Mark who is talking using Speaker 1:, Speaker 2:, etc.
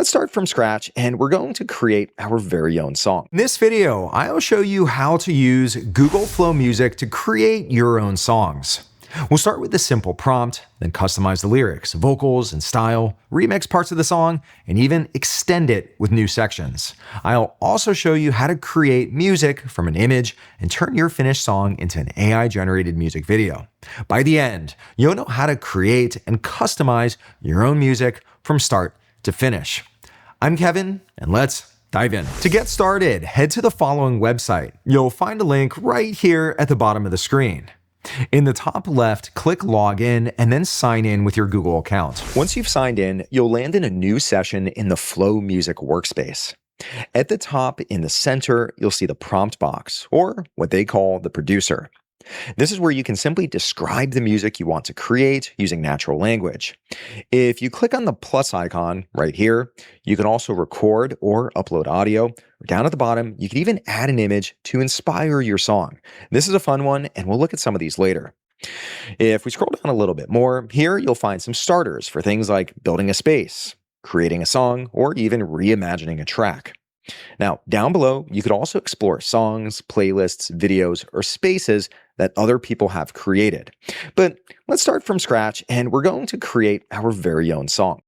Speaker 1: let's start from scratch and we're going to create our very own song. In this video, I'll show you how to use Google Flow Music to create your own songs. We'll start with a simple prompt, then customize the lyrics, vocals, and style, remix parts of the song, and even extend it with new sections. I'll also show you how to create music from an image and turn your finished song into an AI-generated music video. By the end, you'll know how to create and customize your own music from start to finish. I'm Kevin, and let's dive in. To get started, head to the following website. You'll find a link right here at the bottom of the screen. In the top left, click Login and then sign in with your Google account. Once you've signed in, you'll land in a new session in the Flow Music workspace. At the top in the center, you'll see the prompt box, or what they call the producer. This is where you can simply describe the music you want to create using natural language. If you click on the plus icon right here, you can also record or upload audio. Down at the bottom, you can even add an image to inspire your song. This is a fun one, and we'll look at some of these later. If we scroll down a little bit more, here you'll find some starters for things like building a space, creating a song, or even reimagining a track. Now, down below, you could also explore songs, playlists, videos, or spaces that other people have created. But let's start from scratch, and we're going to create our very own song.